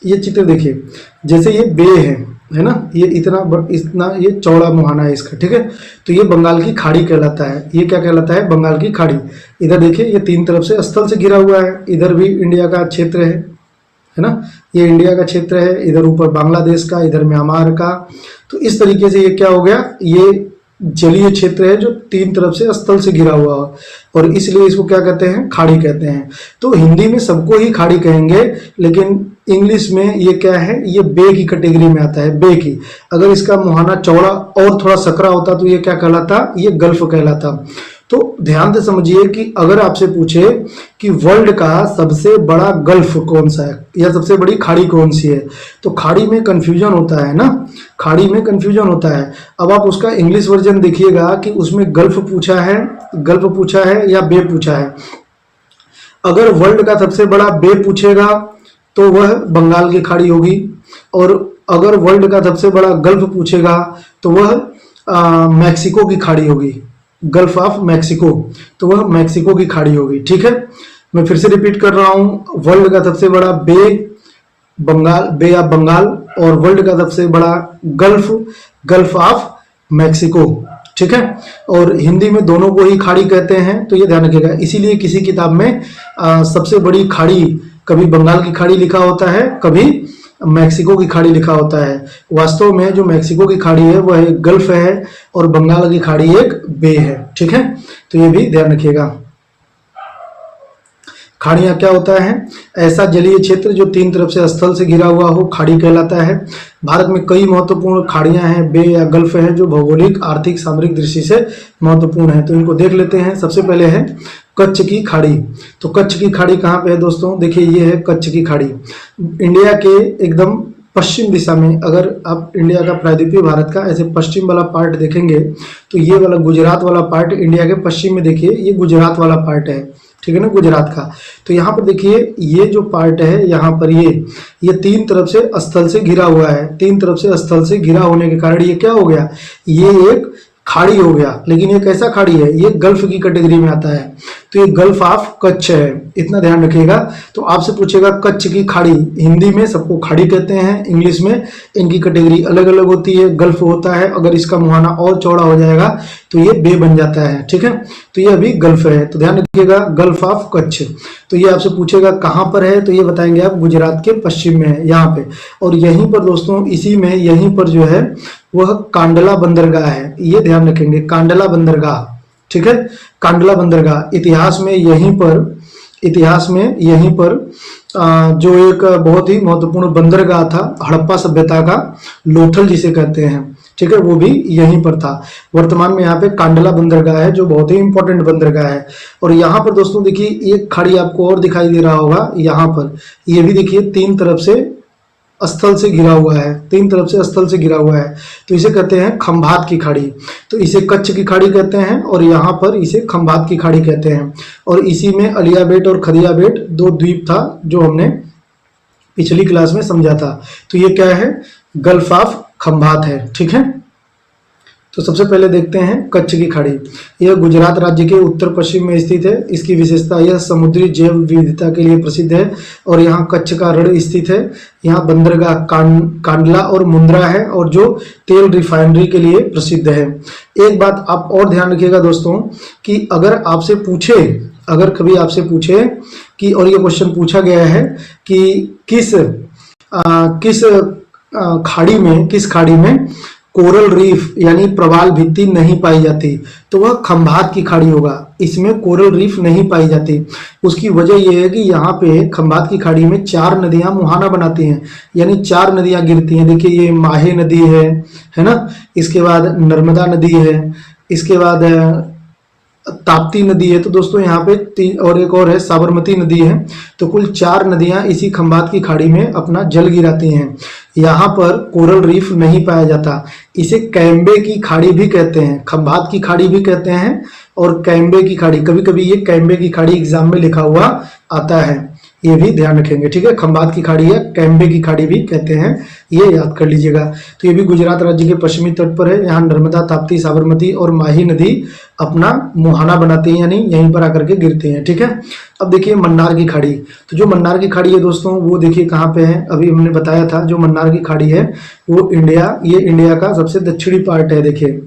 [SPEAKER 1] ये चित्र देखिए, जैसे ये बे है ना, ये इतना ये चौड़ा मुहाना है इसका। ठीक है, तो ये बंगाल की खाड़ी कहलाता है। ये क्या कहलाता है? बंगाल की खाड़ी। इधर देखिए ये तीन तरफ से स्थल से घिरा हुआ है, इधर भी इंडिया का क्षेत्र है ना, ये इंडिया का क्षेत्र है, इधर ऊपर बांग्लादेश का, इधर म्यांमार का। तो इस तरीके से ये क्या हो गया, ये जलीय क्षेत्र है जो तीन तरफ से स्थल से घिरा हुआ है, और इसलिए इसको क्या कहते हैं? खाड़ी कहते हैं। तो हिंदी में सबको ही खाड़ी कहेंगे, लेकिन इंग्लिश में ये क्या है? ये बे की कैटेगरी में आता है, बे की। अगर इसका मुहाना चौड़ा और थोड़ा सकरा होता तो ये क्या कहलाता? ये गल्फ कहलाता। तो ध्यान से समझिए कि अगर आपसे पूछे कि वर्ल्ड का सबसे बड़ा गल्फ कौन सा है या सबसे बड़ी खाड़ी कौन सी है, तो खाड़ी में कंफ्यूजन होता है ना, खाड़ी में कंफ्यूजन होता है। अब आप उसका इंग्लिश वर्जन देखिएगा कि उसमें गल्फ पूछा है या बे पूछा है। अगर वर्ल्ड का सबसे बड़ा बे पूछेगा तो वह बंगाल की खाड़ी होगी, और अगर वर्ल्ड का सबसे बड़ा गल्फ पूछेगा तो वह मैक्सिको की खाड़ी होगी, गल्फ ऑफ मैक्सिको, तो वह मैक्सिको की खाड़ी होगी। ठीक है, मैं फिर से रिपीट कर रहा हूं, वर्ल्ड का सबसे बड़ा बे ऑफ बंगाल, और वर्ल्ड का सबसे बड़ा गल्फ ऑफ मैक्सिको। ठीक है, और हिंदी में दोनों को ही खाड़ी कहते हैं, तो ये ध्यान रखिएगा। इसीलिए किसी किताब में सबसे बड़ी खाड़ी कभी बंगाल की खाड़ी लिखा होता है, कभी मैक्सिको की खाड़ी लिखा होता है। वास्तव में जो मैक्सिको की खाड़ी है वह एक गल्फ है, और बंगाल की खाड़ी एक बे है। ठीक है, तो ये भी ध्यान रखिएगा। खाड़ियां क्या होता है? ऐसा जलीय क्षेत्र जो तीन तरफ से स्थल से घिरा हुआ हो, खाड़ी कहलाता है। भारत में कई महत्वपूर्ण खाड़ियां हैं, बे या गल्फ हैं, जो भौगोलिक, आर्थिक, सामरिक दृष्टि से महत्वपूर्ण है। तो इनको देख लेते हैं। सबसे पहले है कच्छ की खाड़ी। तो कच्छ की खाड़ी कहाँ पे है दोस्तों? देखिए ये है कच्छ की खाड़ी। इंडिया के एकदम पश्चिम दिशा में, अगर आप इंडिया का प्रायद्वीपीय भारत का ऐसे पश्चिम वाला पार्ट देखेंगे तो ये वाला गुजरात वाला पार्ट इंडिया के पश्चिम में, देखिए ये गुजरात वाला पार्ट है। ठीक है ना, गुजरात का। तो यहाँ पर देखिए ये जो पार्ट है, यहाँ पर ये तीन तरफ से स्थल से घिरा हुआ है। तीन तरफ से स्थल से घिरा होने के कारण ये क्या हो गया? ये एक खाड़ी हो गया। लेकिन ये कैसा खाड़ी है? ये गल्फ की कैटेगरी में आता है। तो ये गल्फ ऑफ कच्छ है, इतना ध्यान रखिएगा। तो आपसे पूछेगा कच्छ की खाड़ी, हिंदी में सबको खाड़ी कहते हैं, इंग्लिश में इनकी कैटेगरी अलग अलग होती है। गल्फ होता है, अगर इसका मुहाना और चौड़ा हो जाएगा तो ये बे बन जाता है। ठीक है, तो ये अभी गल्फ है, तो ध्यान रखिएगा, गल्फ ऑफ कच्छ। तो ये आपसे पूछेगा कहाँ पर है, तो ये बताएंगे आप गुजरात के पश्चिम में है, यहाँ पे। और यहीं पर दोस्तों, इसी में यहीं पर जो है वह कांडला बंदरगाह है, ये ध्यान रखेंगे, कांडला बंदरगाह। ठीक है, कांडला बंदरगाह इतिहास में यहीं पर जो एक बहुत ही महत्वपूर्ण बंदरगाह था हड़प्पा सभ्यता का, लोथल जिसे कहते हैं। ठीक है, वो भी यहीं पर था। वर्तमान में यहाँ पे कांडला बंदरगाह है, जो बहुत ही इंपॉर्टेंट बंदरगाह है। और यहाँ पर दोस्तों देखिए एक खाड़ी आपको और दिखाई दे रहा होगा, यहाँ पर ये भी देखिए तीन तरफ से स्थल से घिरा हुआ है, तीन तरफ से स्थल से घिरा हुआ है। तो इसे कहते हैं खंभात की खाड़ी। तो इसे कच्छ की खाड़ी कहते हैं, और यहाँ पर इसे खंभात की खाड़ी कहते हैं। और इसी में अलिया बेट और खदिया बेट दो द्वीप था, जो हमने पिछली क्लास में समझा था। तो ये क्या है? गल्फ ऑफ खंभात है। ठीक है, तो सबसे पहले देखते हैं कच्छ की खाड़ी। यह गुजरात राज्य के उत्तर पश्चिम में स्थित है। इसकी विशेषता यह समुद्री जैव विविधता के लिए प्रसिद्ध है, और यहाँ कच्छ का रण स्थित है। यहाँ बंदरगाह कांडला और मुंद्रा है, और जो तेल रिफाइनरी के लिए प्रसिद्ध है। एक बात आप और ध्यान रखिएगा दोस्तों, कि अगर कभी आपसे पूछे कि, और ये क्वेश्चन पूछा गया है कि किस खाड़ी में कोरल रीफ यानी प्रवाल भित्ति नहीं पाई जाती, तो वह खंभात की खाड़ी होगा। इसमें कोरल रीफ नहीं पाई जाती। उसकी वजह यह है कि यहाँ पे खंभात की खाड़ी में चार नदियां मुहाना बनाती हैं, यानी चार नदियां गिरती हैं। देखिए ये माहे नदी है ना, इसके बाद नर्मदा नदी है, इसके बाद ताप्ती नदी है, तो दोस्तों यहाँ पे तीन, और एक और है साबरमती नदी है। तो कुल 4 नदियां इसी खंबात की खाड़ी में अपना जल गिराती हैं। यहाँ पर कोरल रीफ नहीं पाया जाता। इसे कैम्बे की खाड़ी भी कहते हैं, खंबात की खाड़ी भी कहते हैं और कैम्बे की खाड़ी, कभी कभी ये कैम्बे की खाड़ी एग्जाम में लिखा हुआ आता है, ये भी ध्यान रखेंगे। ठीक है, खंबात की खाड़ी है, कैम्बे की खाड़ी भी कहते हैं, ये याद कर लीजिएगा। तो ये भी गुजरात राज्य के पश्चिमी तट पर है। यहाँ नर्मदा, ताप्ती, साबरमती और माही नदी अपना मुहाना बनाती है, यानी यहीं पर आकर के गिरती हैं। ठीक है, अब देखिए मन्नार की खाड़ी। तो जो मन्नार की खाड़ी है दोस्तों, वो देखिए कहाँ पे है, अभी हमने बताया था। जो मन्नार की खाड़ी है वो ये इंडिया का सबसे दक्षिणी पार्ट है, देखिए।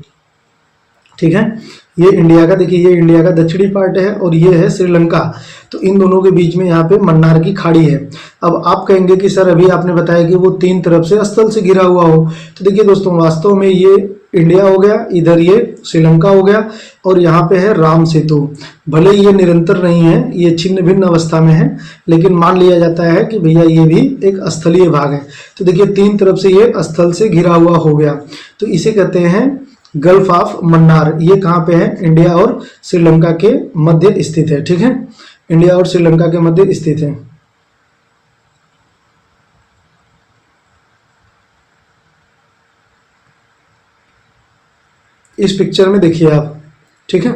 [SPEAKER 1] ठीक है, ये इंडिया का, देखिए ये इंडिया का दक्षिणी पार्ट है और ये है श्रीलंका। तो इन दोनों के बीच में यहाँ पे मन्नार की खाड़ी है। अब आप कहेंगे कि सर अभी आपने बताया कि वो 3 तरफ से स्थल से घिरा हुआ हो, तो देखिए दोस्तों वास्तव में ये इंडिया हो गया, इधर ये श्रीलंका हो गया और यहाँ पे है राम सेतु। भले ये निरंतर नहीं है, ये छिन्न भिन्न अवस्था में है, लेकिन मान लिया जाता है कि भैया ये भी एक स्थलीय भाग है। तो देखिए 3 तरफ से ये स्थल से घिरा हुआ हो गया, तो इसे कहते हैं गल्फ ऑफ मन्नार। ये कहाँ पे है, इंडिया और श्रीलंका के मध्य स्थित है। ठीक है, इंडिया और श्रीलंका के मध्य स्थित है। इस पिक्चर में देखिए आप। ठीक है,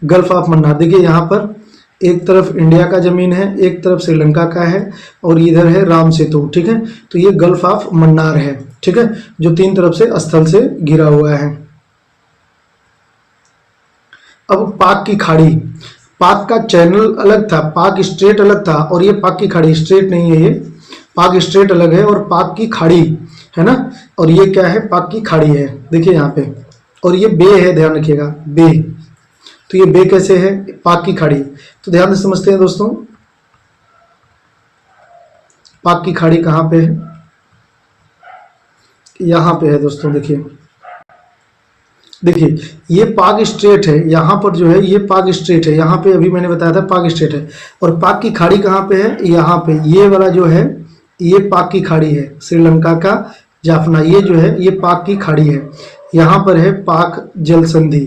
[SPEAKER 1] गल्फ ऑफ मन्नार, देखिए यहाँ पर एक तरफ इंडिया का जमीन है, एक तरफ श्रीलंका का है और इधर है राम सेतु। ठीक है, तो ये गल्फ ऑफ मन्नार है। ठीक है, जो 3 तरफ से स्थल से घिरा हुआ है। अब पाक की खाड़ी, पाक का चैनल अलग था, पाक स्ट्रेट अलग था और ये पाक की खाड़ी स्ट्रेट नहीं है, ये पाक स्ट्रेट अलग है और पाक की खाड़ी है ना, और ये क्या है, पाक की खाड़ी है, देखिए यहाँ पे। और ये बे है, ध्यान रखिएगा, बे। तो ये बे कैसे है, पाक की खाड़ी। तो ध्यान से समझते हैं दोस्तों, पाक की खाड़ी कहाँ पे है, यहाँ पे है दोस्तों। देखिए ये पाक स्ट्रेट है, यहाँ पर जो है ये पाक स्ट्रेट है, यहाँ पे अभी मैंने बताया था पाक स्ट्रेट है। और पाक की खाड़ी कहाँ पे है, यहाँ पे। ये वाला जो है ये पाक की खाड़ी है, श्रीलंका का जाफना, ये जो है ये पाक की खाड़ी है। यहाँ पर है पाक जल संधि,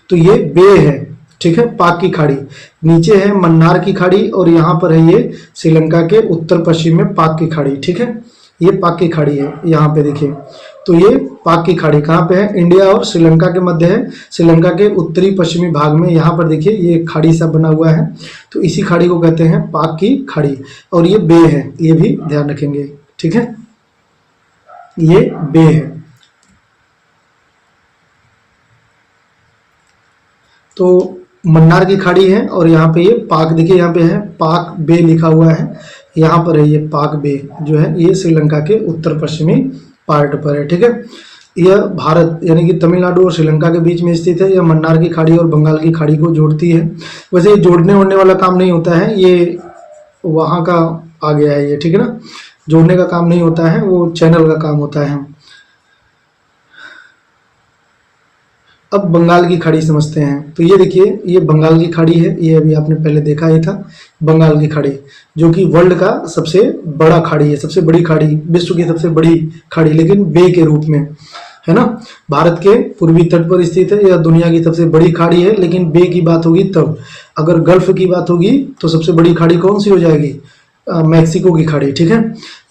[SPEAKER 1] तो ये बे है। ठीक है, पाक की खाड़ी। नीचे है मन्नार की खाड़ी और यहाँ पर है ये श्रीलंका के उत्तर पश्चिम में पाक की खाड़ी। ठीक है, ये पाक की खाड़ी है, यहाँ पे देखिए। तो ये पाक की खाड़ी कहाँ पे है, इंडिया और श्रीलंका के मध्य है, श्रीलंका के उत्तरी पश्चिमी भाग में। यहाँ पर देखिए ये खाड़ी सा बना हुआ है, तो इसी खाड़ी को कहते हैं पाक की खाड़ी। और ये बे है, ये भी ध्यान रखेंगे। ठीक है, ये बे है। तो मन्नार की खाड़ी है और यहाँ पे ये पाक, देखिए यहाँ पे है पाक बे लिखा हुआ है, यहाँ पर है ये पाक बे जो है, ये श्रीलंका के उत्तर पश्चिमी पार्ट पर है। ठीक है, यह भारत यानी कि तमिलनाडु और श्रीलंका के बीच में स्थित है। यह मन्नार की खाड़ी और बंगाल की खाड़ी को जोड़ती है। वैसे ये जोड़ने ओड़ने वाला काम नहीं होता है, ये वहाँ का आ गया है ये। ठीक है ना, जोड़ने का काम नहीं होता है, वो चैनल का काम होता है। अब बंगाल की खाड़ी समझते हैं। तो ये देखिए ये बंगाल की खाड़ी है, ये अभी आपने पहले देखा ही था, बंगाल की खाड़ी, जो कि वर्ल्ड का सबसे बड़ा खाड़ी है, सबसे बड़ी खाड़ी, विश्व की सबसे बड़ी खाड़ी, लेकिन बे के रूप में है ना। भारत के पूर्वी तट पर स्थित है, यह दुनिया की सबसे बड़ी खाड़ी है। लेकिन बे की बात होगी तब, अगर गल्फ की बात होगी तो सबसे बड़ी खाड़ी कौन सी हो जाएगी, मैक्सिको की खाड़ी। ठीक है,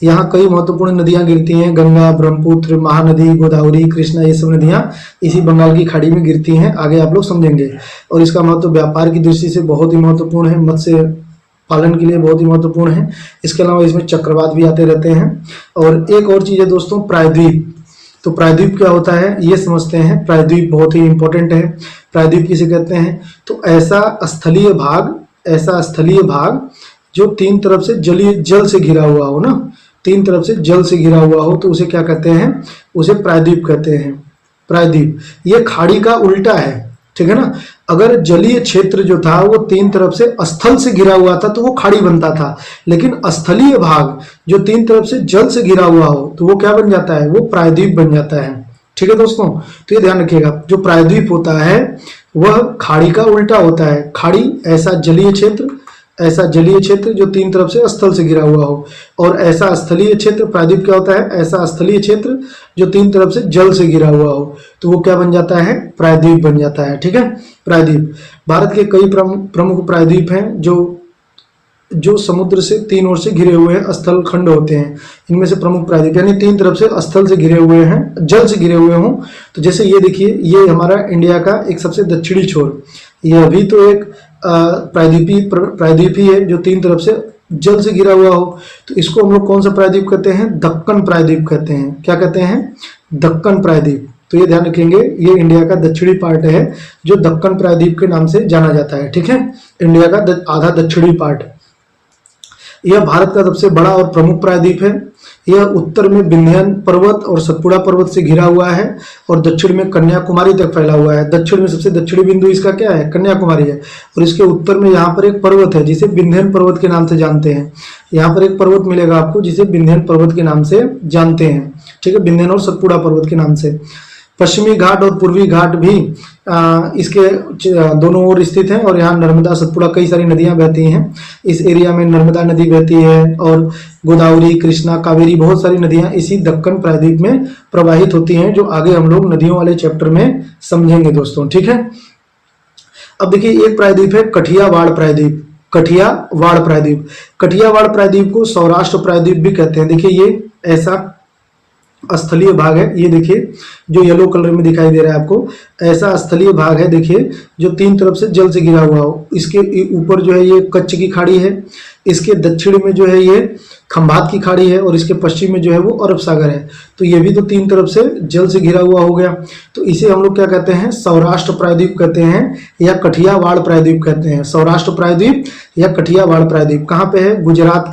[SPEAKER 1] यहाँ कई महत्वपूर्ण नदियां गिरती हैं, गंगा, ब्रह्मपुत्र, महानदी, गोदावरी, कृष्णा, ये सब नदियां इसी बंगाल की खाड़ी में गिरती हैं। आगे आप लोग समझेंगे। और इसका महत्व व्यापार की दृष्टि से बहुत ही महत्वपूर्ण है, मत्स्य पालन के लिए बहुत ही महत्वपूर्ण है। इसके अलावा इसमें चक्रवात भी आते रहते हैं। और एक और चीज है दोस्तों, प्रायद्वीप। तो प्रायद्वीप क्या होता है ये समझते हैं। प्रायद्वीप बहुत ही इंपॉर्टेंट है। प्रायद्वीप किसे कहते हैं, तो ऐसा स्थलीय भाग जो 3 तरफ से जल से घिरा हुआ हो ना, 3 तरफ से जल से घिरा हुआ हो, तो उसे क्या कहते हैं, उसे प्रायद्वीप कहते हैं। प्रायद्वीप ये खाड़ी का उल्टा है। ठीक है ना, अगर जलीय क्षेत्र जो था वो 3 तरफ से स्थल से घिरा हुआ था तो वो खाड़ी बनता था, लेकिन स्थलीय भाग जो 3 तरफ से जल से घिरा हुआ हो तो वो क्या बन जाता है, वो प्रायद्वीप बन जाता है। ठीक है दोस्तों, तो ये ध्यान रखिएगा, जो प्रायद्वीप होता है वह खाड़ी का उल्टा होता है। खाड़ी ऐसा जलीय क्षेत्र ऐसा जलीय क्षेत्र जो तीन तरफ से स्थल से घिरा हुआ हो, और ऐसा स्थलीय क्षेत्र, प्रायद्वीप क्या होता है, ऐसा स्थलीय क्षेत्र जो तीन तरफ से जल से घिरा हुआ हो, तो वो क्या बन जाता है, प्रायद्वीप बन जाता है। ठीक है, प्रायद्वीप। भारत के कई प्रमुख प्रायद्वीप हैं जो समुद्र से तीन ओर से घिरे हुए हैं, स्थल खंड होते हैं। इनमें से प्रमुख प्रायद्वीप यानी तीन तरफ से स्थल से घिरे हुए हैं, जल से घिरे हुए हों, तो जैसे ये देखिए, ये हमारा इंडिया का एक सबसे दक्षिणी छोर, यह भी तो एक प्रायद्वीप ही है जो तीन तरफ से जल से घिरा हुआ हो, तो इसको हम लोग कौन सा प्रायद्वीप कहते हैं, दक्कन प्रायद्वीप कहते हैं। क्या कहते हैं, दक्कन प्रायद्वीप। तो ये ध्यान रखेंगे, ये इंडिया का दक्षिणी पार्ट है जो दक्कन प्रायद्वीप के नाम से जाना जाता है। ठीक है, इंडिया का आधा दक्षिणी पार्ट। यह भारत का सबसे बड़ा और प्रमुख प्रायद्वीप है। यह उत्तर में विंध्याचल पर्वत और सतपुड़ा पर्वत से घिरा हुआ है और दक्षिण में कन्याकुमारी तक फैला हुआ है। दक्षिण में सबसे दक्षिणी बिंदु इसका क्या है, कन्याकुमारी है, और इसके उत्तर में यहाँ पर एक पर्वत है जिसे विंध्याचल पर्वत के नाम से जानते हैं। यहाँ पर एक पर्वत मिलेगा आपको जिसे विंध्याचल पर्वत के नाम से जानते हैं। ठीक है, विंध्याचल और सतपुड़ा पर्वत के नाम से। पश्चिमी घाट और पूर्वी घाट भी इसके दोनों ओर स्थित हैं, और यहाँ नर्मदा, सतपुड़ा, कई सारी नदियां बहती हैं। इस एरिया में नर्मदा नदी बहती है, और गोदावरी, कृष्णा, कावेरी, बहुत सारी नदियां इसी दक्कन प्रायद्वीप में प्रवाहित होती हैं, जो आगे हम लोग नदियों वाले चैप्टर में समझेंगे दोस्तों। ठीक है, अब देखिए, एक प्रायद्वीप है कठियावाड़ प्रायद्वीप। कठियावाड़ प्रायद्वीप, कठियावाड़ प्रायद्वीप को सौराष्ट्र प्रायद्वीप भी कहते हैं। देखिए, ये ऐसा स्थलीय भाग है, ये देखिए जो येलो कलर में दिखाई दे रहा है आपको, ऐसा स्थलीय भाग है देखिए, जो तीन तरफ से जल से घिरा हुआ हो। इसके ऊपर जो है ये कच्छ की खाड़ी है, इसके दक्षिण में जो है ये खंभात की खाड़ी है, और इसके पश्चिम में जो है वो अरब सागर है। तो ये भी तो तीन तरफ से जल से घिरा हुआ हो गया, तो इसे हम लोग क्या कहते हैं, सौराष्ट्र प्रायद्वीप कहते हैं, या कठियावाड़ प्रायद्वीप कहते हैं। सौराष्ट्र प्रायद्वीप या कठियावाड़ प्रायद्वीप कहाँ पे है, गुजरात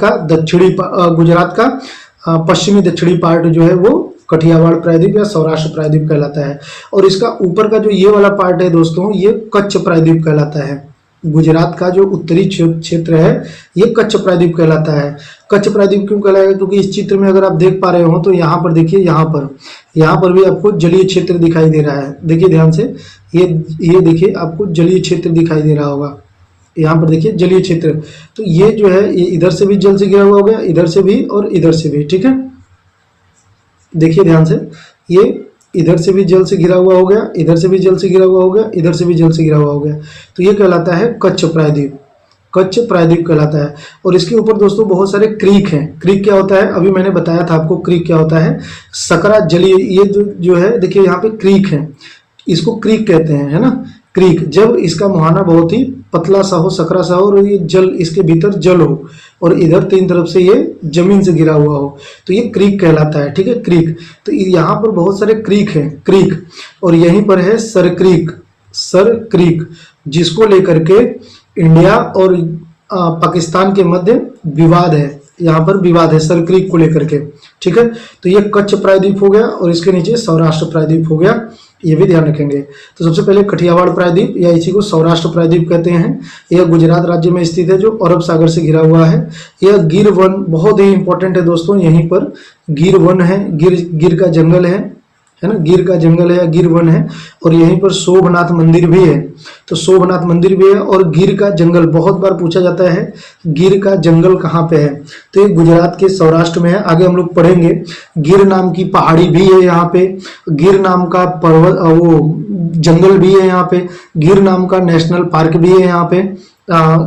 [SPEAKER 1] का पश्चिमी दक्षिणी पार्ट जो है वो कठियावाड़ प्रायद्वीप या सौराष्ट्र प्रायद्वीप कहलाता है। और इसका ऊपर का जो ये वाला पार्ट है दोस्तों, ये कच्छ प्रायद्वीप कहलाता है। गुजरात का जो उत्तरी क्षेत्र है ये कच्छ प्रायद्वीप कहलाता है। कच्छ प्रायद्वीप क्यों कहलाएगा, क्योंकि इस चित्र में अगर आप देख पा रहे हो तो यहाँ पर देखिए, यहाँ पर भी आपको जलीय क्षेत्र दिखाई दे रहा है। देखिए ध्यान से, ये देखिए आपको जलीय क्षेत्र दिखाई दे रहा होगा, यहाँ पर देखिए जलीय क्षेत्र। तो ये जो है ये इधर से भी जल से घिरा हुआ हो गया, इधर से भी और इधर से भी। ठीक है, देखिए ध्यान से, ये इधर से भी जल से घिरा हुआ हो गया, इधर से भी जल से घिरा हुआ हो गया, इधर से भी जल से घिरा हुआ हो गया। तो ये कहलाता है कच्छ प्रायद्वीप, कच्छ प्रायद्वीप कहलाता है। और इसके ऊपर दोस्तों बहुत सारे क्रीक हैं। क्रीक क्या होता है, अभी मैंने बताया था आपको क्रीक क्या होता है। सकरा जलीय, ये जो है देखिए यहाँ पे क्रीक है, इसको क्रीक कहते हैं, है ना, क्रीक। जब इसका मुहाना बहुत ही पतला सा हो, सकरा सा हो, और ये जल, इसके भीतर जल हो, और इधर तीन तरफ से ये जमीन से घिरा हुआ हो, तो ये क्रीक कहलाता है। ठीक है, क्रीक। तो यहाँ पर बहुत सारे क्रीक हैं, क्रीक। और यहीं पर है सर क्रीक, जिसको लेकर के इंडिया और पाकिस्तान के मध्य विवाद है। यहाँ पर विवाद है सर क्रीक को लेकर के। ठीक है, तो ये कच्छ प्रायद्वीप हो गया, और इसके नीचे सौराष्ट्र प्रायद्वीप हो गया, ये भी ध्यान रखेंगे। तो सबसे पहले कठियावाड़ प्रायद्वीप, या इसी को सौराष्ट्र प्रायद्वीप कहते हैं। यह गुजरात राज्य में स्थित है, जो अरब सागर से घिरा हुआ है। यह गिर वन बहुत ही इंपॉर्टेंट है दोस्तों, यहीं पर गिर वन है, गिर का जंगल है ना, गिर का जंगल है या गिर वन है। और यहीं पर सोमनाथ मंदिर भी है, तो सोमनाथ मंदिर भी है। और गिर का जंगल बहुत बार पूछा जाता है, गिर का जंगल कहाँ पे है, तो ये गुजरात के सौराष्ट्र में है। आगे हम लोग पढ़ेंगे, गिर नाम की पहाड़ी भी है यहाँ पे, गिर नाम का पर्वत, वो जंगल भी है यहाँ पे, गिर नाम का नेशनल पार्क भी है यहाँ पे,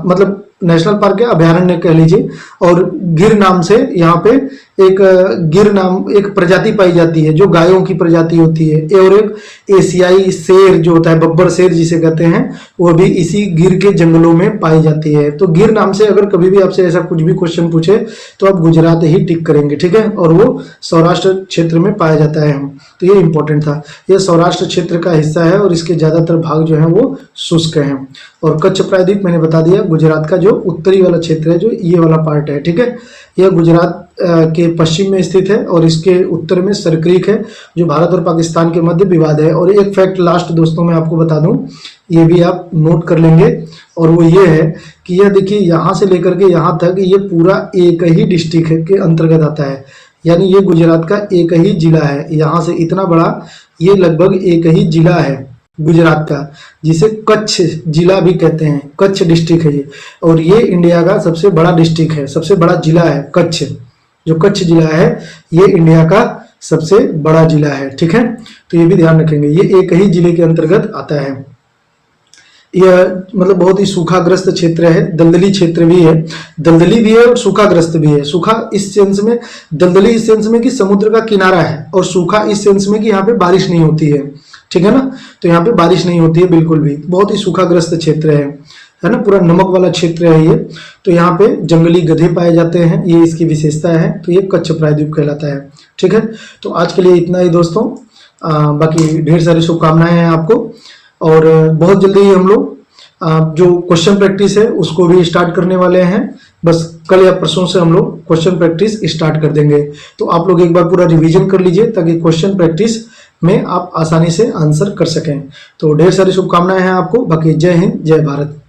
[SPEAKER 1] मतलब नेशनल पार्क है, अभयारण्य कह लीजिए। और गिर नाम से यहाँ पे एक प्रजाति पाई जाती है जो गायों की प्रजाति होती है, और एक एशियाई शेर जो होता है, बब्बर शेर जिसे कहते हैं, वो भी इसी गिर के जंगलों में पाई जाती है। तो गिर नाम से अगर कभी भी आपसे ऐसा कुछ भी क्वेश्चन पूछे तो आप गुजरात ही टिक करेंगे। ठीक है, और वो सौराष्ट्र क्षेत्र में पाया जाता है। तो ये इंपॉर्टेंट था, ये सौराष्ट्र क्षेत्र का हिस्सा है, और इसके ज्यादातर भाग जो है वो शुष्क हैं। और कच्छ प्रायद्वीप मैंने बता दिया, गुजरात का जो उत्तरी वाला क्षेत्र है, जो ये वाला पार्ट है। ठीक है, यह गुजरात के पश्चिम में स्थित है, और इसके उत्तर में सर क्रीक है, जो भारत और पाकिस्तान के मध्य विवाद है। और एक फैक्ट लास्ट दोस्तों मैं आपको बता दूं, ये भी आप नोट कर लेंगे, और वो ये है कि यह देखिए यहाँ से लेकर के यहाँ तक ये पूरा एक ही डिस्ट्रिक्ट के अंतर्गत आता है, यानी ये गुजरात का एक ही जिला है। यहाँ से इतना बड़ा ये लगभग एक ही जिला है। गुजरात का, जिसे कच्छ जिला भी कहते हैं, कच्छ डिस्ट्रिक्ट है ये। और ये इंडिया का सबसे बड़ा डिस्ट्रिक्ट है, सबसे बड़ा जिला है कच्छ। जो कच्छ जिला है ये इंडिया का सबसे बड़ा जिला है, ठीक है। तो ये भी ध्यान रखेंगे, ये एक ही जिले के अंतर्गत आता है। यह मतलब बहुत ही सूखाग्रस्त क्षेत्र है, दलदली क्षेत्र भी है, दलदली भी है और सूखाग्रस्त भी है। सूखा इस सेंस में, दलदली इस सेंस में कि समुद्र का किनारा है, और सूखा इस सेंस में कि यहाँ पे बारिश नहीं होती है, ठीक है ना। तो यहाँ पे बारिश नहीं होती है बिल्कुल भी, बहुत ही सूखाग्रस्त क्षेत्र है ना, पूरा नमक वाला क्षेत्र है ये। तो यहाँ पे जंगली गधे पाए जाते हैं, ये इसकी विशेषता है। तो ये कच्छ प्रायद्वीप कहलाता है, ठीक है। तो आज के लिए इतना ही दोस्तों, बाकी ढेर सारी शुभकामनाएं हैं आपको। और बहुत जल्दी ही हम लोग जो क्वेश्चन प्रैक्टिस है उसको भी स्टार्ट करने वाले हैं। बस कल या परसों से हम लोग क्वेश्चन प्रैक्टिस स्टार्ट कर देंगे। तो आप लोग एक बार पूरा रिवीजन कर लीजिए ताकि क्वेश्चन प्रैक्टिस में आप आसानी से आंसर कर सकें। तो ढेर सारी शुभकामनाएं हैं आपको। बाकी जय हिंद, जय भारत।